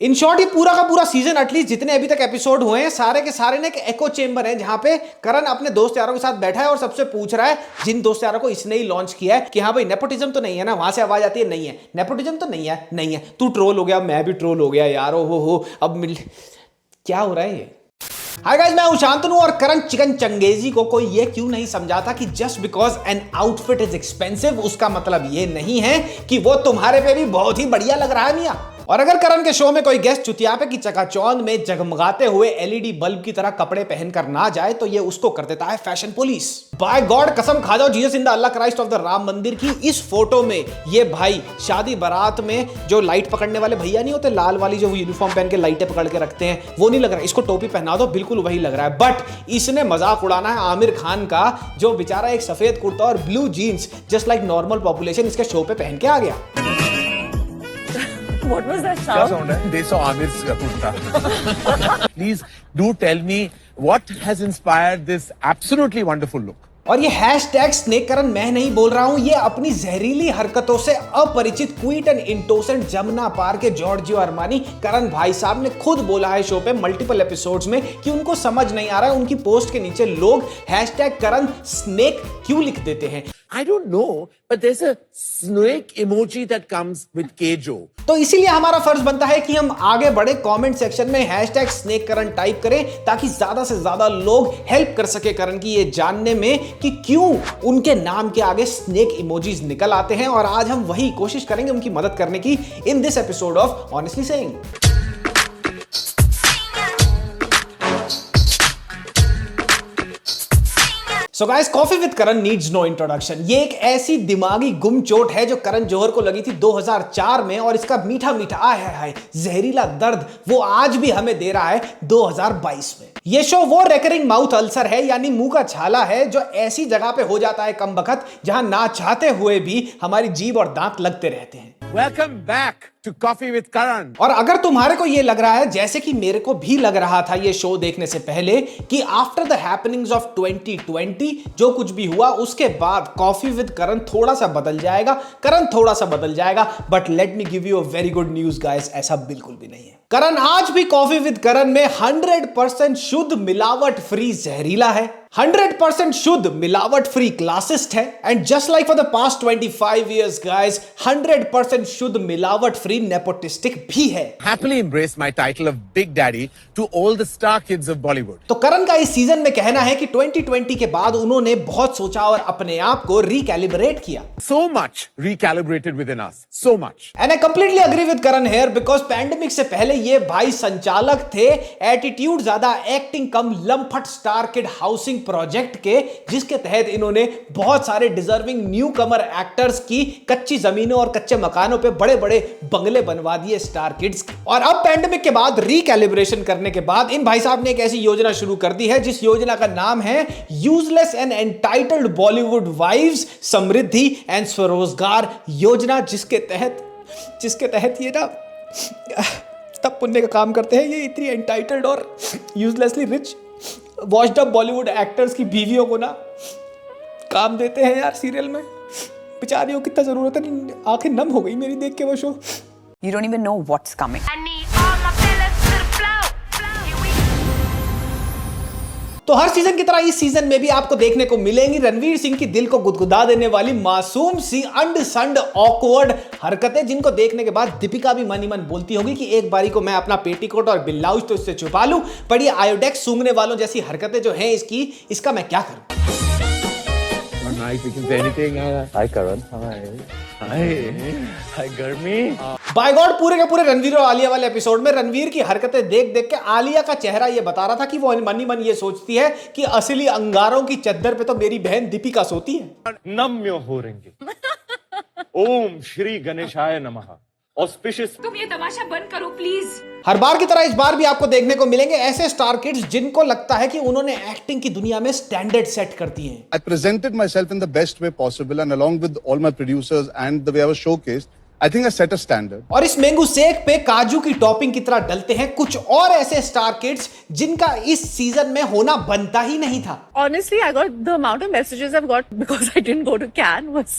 In short ये पूरा का पूरा सीजन एटलीस्ट जितने अभी तक एपिसोड हुए हैं सारे के सारे ना एक एको चेंबर है जहां पे करण अपने दोस्त यारों के साथ बैठा है और सबसे पूछ रहा है जिन दोस्त यारों को इसने ही लॉन्च किया है कि हाँ भाई नेपोटिज्म तो नहीं है ना। वहां से आवाज आती है नहीं है नेपोटिज्म तो नहीं है तू ट्रोल हो गया मैं भी ट्रोल हो गया यार। ओ हो अब मिल क्या हो रहा है ये। हाय गाइस मैं हूं शांतनु और करण चिकन चंगेजी को कोई ये क्यों नहीं समझाता कि just because an outfit is expensive उसका मतलब ये नहीं है कि वो तुम्हारे पे भी बहुत ही बढ़िया लग रहा है मियां। और अगर करण के शो में कोई गेस्ट चुतियापे की चकाचौंध में जगमगाते हुए एलईडी बल्ब की तरह कपड़े पहनकर ना जाए तो ये उसको कर देता है फैशन पुलिस। बाय गॉड कसम खा जाओ Jesus in the Allah Christ of the Ram मंदिर की इस फोटो में ये भाई शादी बारात में जो लाइट पकड़ने वाले भैया नहीं होते लाल वाली जो यूनिफॉर्म पहन के लाइटें पकड़ के रखते हैं वो नहीं लग रहा है। इसको टोपी पहना दो बिल्कुल वही लग रहा है। बट इसने मजाक उड़ाना है आमिर खान का जो बेचारा एक सफेद कुर्ता और blue jeans just like normal population इसके शो पे पहन के आ गया। What was that sound? क्या साउंड है? They saw Amir's kurta. Please do tell me what has inspired this absolutely wonderful look. और ये हैशटैग स्नेक करण मैं नहीं बोल रहा हूं, ये अपनी जहरीली हरकतों से अपरिचित क्वीट एंड इंटोसेंट जमुना पार के जॉर्जियो अरमानी करण भाई साहब ने खुद बोला है शो पे मल्टीपल एपिसोड्स में कि उनको समझ नहीं आ रहा है उनकी पोस्ट के नीचे लोग हैशटैग करण स्नेक क्यों लिख देते हैं। I don't know, but there's a snake emoji that comes with Kejo. तो इसीलिए हमारा फर्ज बनता है कि हम आगे बढ़े कमेंट सेक्शन में हैशटैग स्नेक करण टाइप करें ताकि ज्यादा से ज्यादा लोग हेल्प कर सके करण की ये जानने में कि क्यों उनके नाम के आगे स्नेक इमोजीज निकल आते हैं। और आज हम वही कोशिश करेंगे उनकी मदद करने की in this episode of honestly saying. So guys coffee with Karan needs no introduction. ये एक ऐसी दिमागी गुम चोट है जो करण जौहर को लगी थी 2004 में और इसका मीठा मीठा आय हाय जहरीला दर्द वो आज भी हमें दे रहा है 2022 में। ये शो वो रेकरिंग माउथ अल्सर है यानी मुंह का छाला है जो ऐसी जगह पे हो जाता है कम बखत जहां ना चाहते हुए भी हमारी जीभ और दांत लगते रहते हैं। Welcome back to Coffee with Karan. और अगर तुम्हारे को ये लग रहा है जैसे कि मेरे को भी लग रहा था ये शो देखने से पहले कि आफ्टर द हैपनिंग्स ऑफ 2020 जो कुछ भी हुआ उसके बाद कॉफी विद करण थोड़ा सा बदल जाएगा, करण थोड़ा सा बदल जाएगा, but let me give you a very good news guys, ऐसा बिल्कुल भी नहीं है। करण आज भी कॉफी विद करण में 100% शुद्ध मिलावट फ्री जहरीला है, 100% शुद्ध मिलावट फ्री क्लासिस्ट है and just like for the past 25 years guys 100% शुद्ध मिलावट फ्री नेपोटिस्टिक भी है। Happily embrace my title of Big Daddy to all the star kids of Bollywood. तो करण का इस सीजन में कहना है कि 2020 के बाद उन्होंने बहुत सोचा और अपने आप को रिकैलिब्रेट किया। So much recalibrated within us. So much. And I completely agree with Karan here because pandemic से पहले ये भाई संचालक थे एटीट्यूड ज्यादा एक्टिंग कम लम्फट स्टार किड हाउसिंग प्रोजेक्ट के जिसके तहत इन्होंने बहुत सारे डिजर्विंग न्यू कमर एक्टर्स की कच्ची जमीनों और कच्चे मकानों पे बड़े बड़े बंगले बनवा दिए स्टार किड्स। और अब पैंडेमिक के बाद रिकैलिब्रेशन करने के बाद इन भाई साहब ने एक ऐसी योजना शुरू कर दी है जिस योजना का नाम है useless and entitled Bollywood wives Samriddhi and स्वरोजगार योजना, जिसके तहत ये ना तब पुण्य का काम करते हैं। ये इतनी एंटाइटल्ड और uselessly rich watched up Bollywood actors की बीवियों को ना काम देते हैं यार सीरियल में। बेचारियों की कितना जरूरत है, आंखें नम हो गई मेरी देख के वो show. You don't even know what's coming. I need all my feelings to the flow. तो हर सीजन की तरह इस सीजन में भी आपको देखने को मिलेंगी रणवीर सिंह की दिल को गुदगुदा देने वाली मासूम सी अंडसंड ऑकवर्ड हरकतें जिनको देखने के बाद दीपिका भी मन ही मन बोलती होगी कि एक बारी को मैं अपना पेटीकोट और ब्लाउज तो इससे छुपा लूं, पर ये आयोडेक्स सूंघने वालों जैसी हरकतें जो हैं इसका मैं क्या करूं। Nice, you can say anything. Hi Karan. Hi Garmi. By god पूरे के पूरे रणवीर और आलिया वाले एपिसोड में रणवीर की हरकतें देख देख के आलिया का चेहरा ये बता रहा था कि वो मन ही मन ये सोचती है कि असली अंगारों की चद्दर पे तो मेरी बहन दीपिका सोती है। नम्य हो रहेंगे। ओम श्री गणेशाय नमः। ऑस्पिशियस। तुम ये तमाशा बंद करो प्लीज। हर बार की तरह इस बार भी आपको देखने को मिलेंगे ऐसे स्टार किड्स जिनको लगता है कि उन्होंने एक्टिंग की दुनिया में स्टैंडर्ड सेट कर दिए हैं। I presented myself in the best way possible and along with all my producers and the way I was showcased, I think I set a standard. और इस मैंगो शेक पे काजू की टॉपिंग की तरह डलते हैं कुछ और ऐसे स्टार किड्स जिनका इस सीजन में होना बनता ही नहीं था। Honestly, I got the amount of messages I've got because I didn't go to Cannes was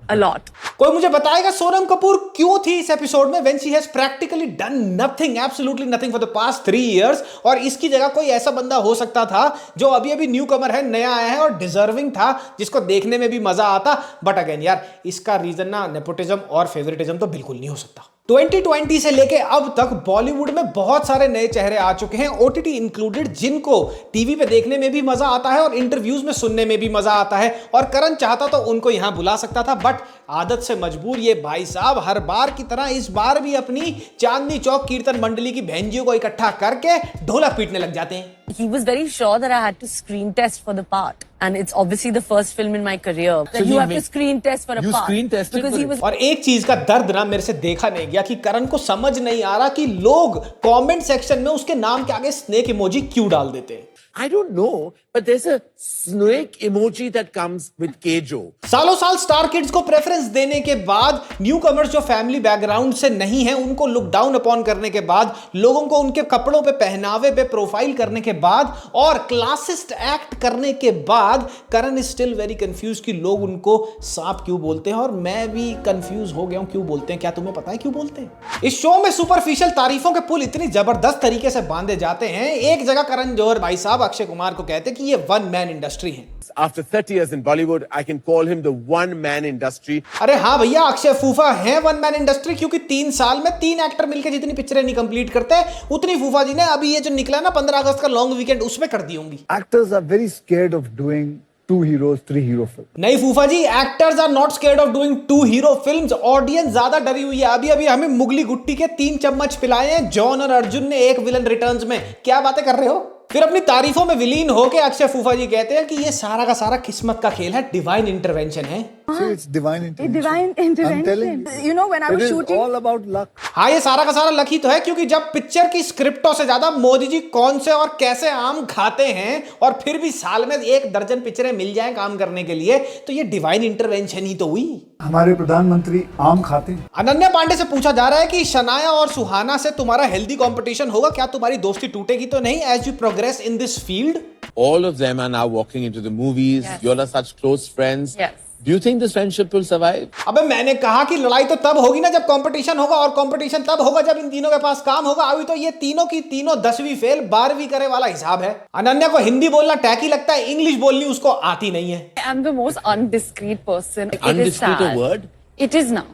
a lot. कोई मुझे बताएगा सोनम कपूर क्यों थी इस एपिसोड में when she has practically done nothing, absolutely nothing for the past 3 years, और इसकी जगह कोई ऐसा बंदा हो सकता था जो अभी अभी न्यू कमर है, नया आया है और डिजर्विंग था, जिसको देखने में भी मजा आता। बट अगेन यार, इसका रीजन ना नेपोटिज्म और फेवरेटिज्म तो बिल्कुल नहीं हो सकता। 2020 से लेके अब तक बॉलीवुड में बहुत सारे नए चेहरे आ चुके हैं, ओटीटी इंक्लूडेड, जिनको टीवी पे देखने में भी मजा आता है और इंटरव्यूज में सुनने में भी मजा आता है। और करण चाहता तो उनको यहां बुला सकता था, बट आदत से मजबूर ये भाई साहब हर बार की तरह इस बार भी अपनी चांदनी चौक कीर्तन मंडली की बहनजियों को इकट्ठा करके ढोलक पीटने लग जाते हैं। He was very sure that I had to screen test for the part, and it's obviously the first film in my career that you have to screen test for a you part. screen tested because for he it? was और एक चीज का दर्द ना मेरे से देखा नहीं गया कि करण को समझ नहीं आ रहा कि लोग कमेंट सेक्शन में उसके नाम के आगे स्नेक इमोजी क्यों डाल देते हैं। I don't know, but there's a snake emoji that comes with Kejo. सालों साल स्टार किड्स को प्रेफरेंस देने के बाद, न्यू कमर्स जो फैमिली बैकग्राउंड से नहीं है उनको लुक डाउन अपॉन करने के बाद, लोगों को उनके कपड़ों पे, पहनावे पे प्रोफाइल करने के बाद और क्लासिस्ट एक्ट करने के बाद, करण इज स्टिल वेरी कंफ्यूज कि लोग उनको सांप क्यों बोलते हैं। और मैं भी कंफ्यूज हो गया हूं क्यों बोलते हैं। क्या तुम्हें पता है क्यों बोलते हैं? इस शो में सुपरफिशियल तारीफों के पुल इतनी जबरदस्त तरीके से बांधे जाते हैं। एक जगह करण जौहर भाई साहब अक्षय कुमार को कहते हैं कि ये वन मैन इंडस्ट्री है। After 30 years in Bollywood, I can call him the one-man industry. अरे हाँ भैया, अक्षय फूफा है वन मैन इंडस्ट्री, क्योंकि 3 साल में 3 एक्टर मिलकर जितनी पिक्चरें नहीं कंप्लीट करते उतनी फूफा जी ने अभी ये जो निकला ना 15 अगस्त का लॉन्ग वीकेंड उसमें कर दी होंगी। Actors are very scared of doing 2 heroes, 3 hero films. नहीं फूफा ji, actors are not scared of doing 2 hero films. Audience ज्यादा डरी हुई है। अभी अभी हमें मुगली गुट्टी के 3 चम्मच पिलाए हैं जॉन और अर्जुन ने एक विलन रिटर्न्स में। क्या बातें कर रहे हो? फिर अपनी तारीफों में विलीन होके अक्षय फूफा जी कहते हैं कि ये सारा का सारा किस्मत का खेल है, डिवाइन इंटरवेंशन है। See, it's divine intervention. Divine I'm telling intervention. You know, when I it was is shooting, all about luck. हाँ, ये सारा का सारा लक ही तो है, क्योंकि जब पिक्चर की स्क्रिप्टों से ज्यादा मोदी जी कौन से और कैसे आम खाते हैं और फिर भी साल में 1 दर्जन पिक्चरें मिल जाएं काम करने के लिए, तो ये डिवाइन इंटरवेंशन ही तो हुई। हमारे प्रधानमंत्री आम खाते हैं। अनन्या पांडे से पूछा जा रहा है कि शनाया और सुहाना से तुम्हारा हेल्दी कंपटीशन होगा क्या? तुम्हारी दोस्ती टूटेगी तो नहीं as you progress in this field? All of them are now walking into the movies. Yes. You all are such close friends. Yes. Do you think this friendship will survive? अबे मैंने कहा कि लड़ाई तो तब होगी ना जब कंपटीशन होगा, और कंपटीशन तब होगा जब इन तीनों के पास काम होगा। अभी तो ये तीनों की तीनों 10वीं फेल 12वीं करे वाला हिसाब है। अनन्या को हिंदी बोलना टैकी लगता है, इंग्लिश बोलनी उसको आती नहीं है। I'm the most undiscreet person. It is Undiscreet a sad. word? It is now.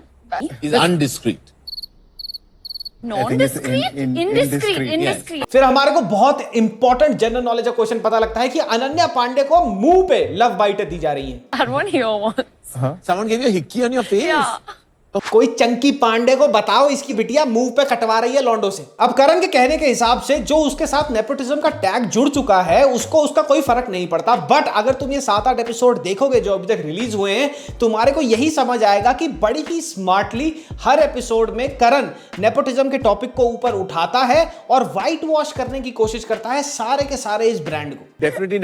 Is undiscreet. Non-discreet? Indiscreet. Indiscreet. फिर हमारे को बहुत इंपॉर्टेंट जनरल नॉलेज का क्वेश्चन पता लगता है कि अनन्या पांडे को मुंह पे लव बाइट दी जा रही है। I had one here once. Someone gave you a hickey on your face? Yeah. तो कोई चंकी पांडे को बताओ इसकी बिटिया मुंह पे कटवा रही है लॉन्डो से। अब करण के कहने के हिसाब से जो उसके साथ नेपोटिज्म का टैग जुड़ चुका है उसको उसका कोई फर्क नहीं पड़ता। बट अगर तुम ये 7-8 एपिसोड देखोगे जो अभी तक रिलीज हुए हैं, तुम्हारे को यही समझ आएगा कि बड़ी ही स्मार्टली हर एपिसोड में करण नेपोटिज्म के टॉपिक को ऊपर उठाता है और व्हाइट वॉश करने की कोशिश करता है सारे के सारे इस ब्रांड को। Definitely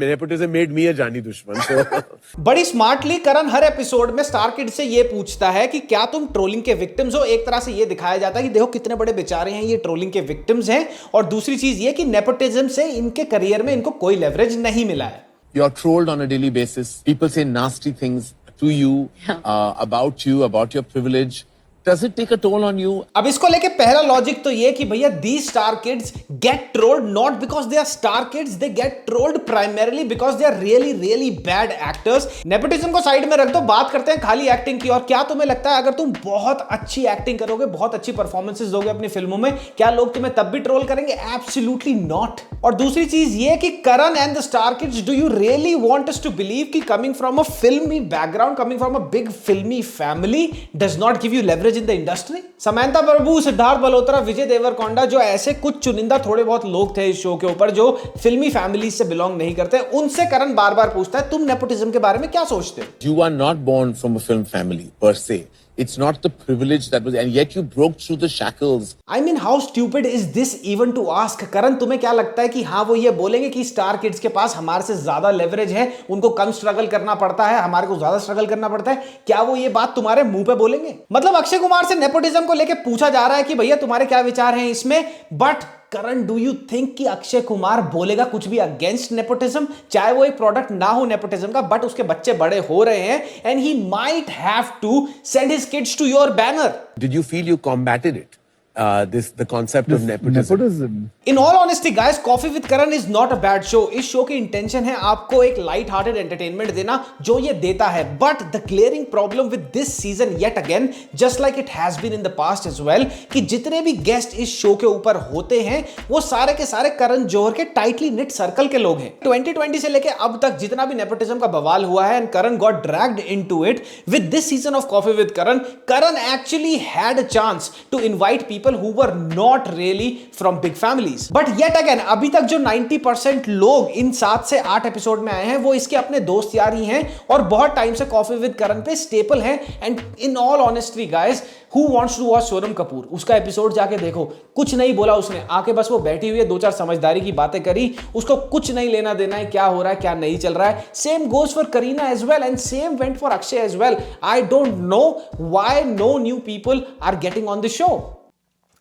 nepotism made me a जानी दुश्मन. So बड़ी स्मार्टली करण हर एपिसोड में स्टार किड से ये पूछता है कि क्या तुम ट्रोलिंग के विक्टिम्स हो। एक तरह से ये दिखाया जाता है कि देखो कितने बड़े बेचारे हैं, ये ट्रोलिंग के विक्टिम्स हैं। और दूसरी चीज ये कि नेपोटिज्म से इनके करियर में इनको कोई लेवरेज नहीं मिला है। you're trolled on a daily basis. People say nasty things to you, about you, about your privilege. Does it take a toll on you? अब इसको लेके पहला लॉजिक तो ये कि भैया these star kids get trolled not because they are star kids, they get trolled primarily because they are really bad actors. Nepotism को side में रख दो, बात करते हैं खाली एक्टिंग की। और क्या तुम्हें लगता है अगर तुम बहुत अच्छी एक्टिंग करोगे, बहुत अच्छी परफॉर्मेंसेस दोगे अपनी फिल्मों में, क्या लोग तुम्हें तब भी ट्रोल करेंगे? Absolutely not. और दूसरी चीज ये कि Karan and the star kids, do you really want us to believe कि coming from a filmi background, coming from a big filmi family does not give you leverage in the industry? Samantha Prabhu, Siddharth Malhotra, Vijay Deverakonda, जो ऐसे कुछ चुनिंदा थोड़े बहुत लोग थे इस शो के ऊपर जो फिल्मी फैमिली से बिलोंग नहीं करते, उनसे करण बार बार पूछता है तुम नेपोटिज्म के बारे में क्या सोचते हो? You are not born from a film family per se. It's not the privilege that was, and yet you broke through the shackles. I mean, how stupid is this even to ask? करण, तुम्हें क्या लगता है कि हाँ वो ये बोलेंगे कि स्टार किड्स के पास हमारे से ज्यादा लेवरेज है, उनको कम स्ट्रगल करना पड़ता है, हमारे को ज्यादा स्ट्रगल करना पड़ता है? क्या वो ये बात तुम्हारे मुंह पे बोलेंगे? मतलब अक्षय कुमार से नेपोटिज्म को लेके पूछा जा रहा है कि भैया तुम्हारे क्या विचार हैं इसमें, but Karan, do you think कि अक्षय कुमार बोलेगा कुछ भी अगेंस्ट नेपोटिज्म, चाहे वो एक प्रोडक्ट ना हो नेपोटिज्म का, बट उसके बच्चे बड़े हो रहे हैं and he might have to send his kids to your banner? Did you feel you combated it? The concept of nepotism. Nepotism. In all honesty guys, coffee with Karan is not a bad show. इस show की intention है आपको एक light hearted entertainment देना, जो ये देता है. But the glaring problem with this season yet again, just like it has been in the past as well, कि जितने भी गेस्ट इस शो के ऊपर होते हैं वो सारे के सारे करण जौहर के टाइटली निट सर्कल के लोग हैं. 2020 से लेके अब तक जितना भी नेपोटिज्म का बवाल हुआ है, and Karan got dragged into it. With this season of coffee with Karan, Karan actually had a chance to invite people who were not really from big families. But yet again, अभी तक जो 90% लोग इन 7 से 8 एपिसोड में आए हैं वो इसके अपने दोस्त यार ही हैं और बहुत टाइम से कॉफी विद करण पे स्टेपल हैं. And in all honesty guys, who wants to watch Sonam Kapoor, उसका एपिसोड जाके देखो. कुछ नहीं बोला उसने, आके बस वो बैठी हुई है, 2-4 समझदारी की बातें करी, उसको कुछ नहीं लेना देना है क्या हो रहा है क्या नहीं चल रहा है. Same goes for Kareena as well and same went for Akshay as well. I don't know why no new people are getting on the show.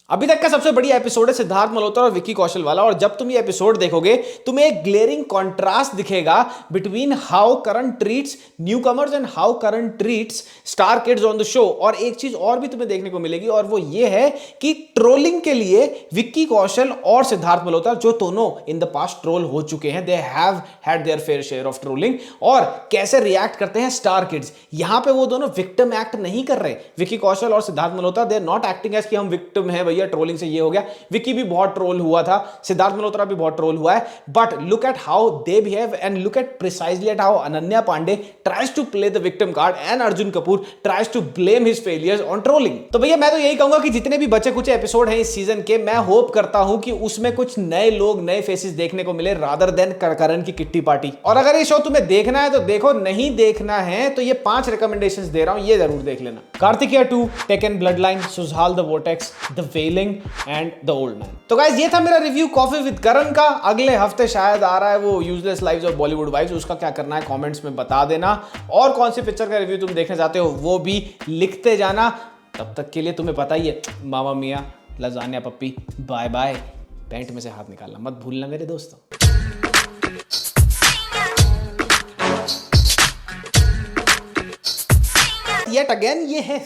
अभी तक का सबसे बढ़िया एपिसोड है सिद्धार्थ मल्होत्रा और विक्की कौशल वाला. और जब तुम ये एपिसोड देखोगे तुम्हें एक ग्लेयरिंग कॉन्ट्रास्ट दिखेगा between how Karan treats new commerce and how Karan treats star kids on the show. और एक चीज और भी तुम्हें देखने को मिलेगी, और वो ये है कि ट्रोलिंग के लिए विक्की कौशल और सिद्धार्थ मल्होत्रा, जो दोनों इन द पास्ट ट्रोल हो चुके हैं, they have had their fair share of trolling. और कैसे रिएक्ट करते हैं स्टार किड्स. यहां पे वो दोनों विक्टिम एक्ट नहीं कर रहे. विक्की कौशल और Siddharth Malhotra, they are not acting as कि हम विक्टिम हैं भैया, ट्रोलिंग से ये हो गया. विक्की भी बहुत ट्रोल हुआ था, सिद्धार्थ मल्होत्रा भी बहुत ट्रोल हुआ है. But look at how they behave and look at precisely at how Ananya Panday tries to play the victim card and Arjun Kapoor tries to blame his failures on trolling. तो भैया मैं तो यही कहूंगा कि जितने भी बचे कुछ एपिसोड हैं इस सीजन के, मैं होप करता हूं कि उसमें कुछ नए लोग, नए फेसेस देखने को मिले रादर देन करण की किट्टी पार्टी. और अगर ये शो तुम्हें देखना है तो देखो, नहीं देखना है तो ये 5 रिकमेंडेशंस दे रहा हूं, ये जरूर देख लेना. Karthikeya 2, taken bloodline, Suzhal the vortex, the wailing and the old man. तो गाइस ये था मेरा रिव्यू कॉफी विद करण का. अगले हफ्ते शायद आ रहा है वो useless lives of Bollywood wives. उसका क्या करना है कमेंट्स में बता देना. और कौन सी पिक्चर का रिव्यू तुम देखना चाहते हो वो भी लिखते जाना. तब तक के लिए तुम्हें पता ही है, मामा मिया, लजानिया पप्पी, बाय बाय. पैंट में से हाथ निकालना मत भूलना मेरे दोस्तों. Yet again ये है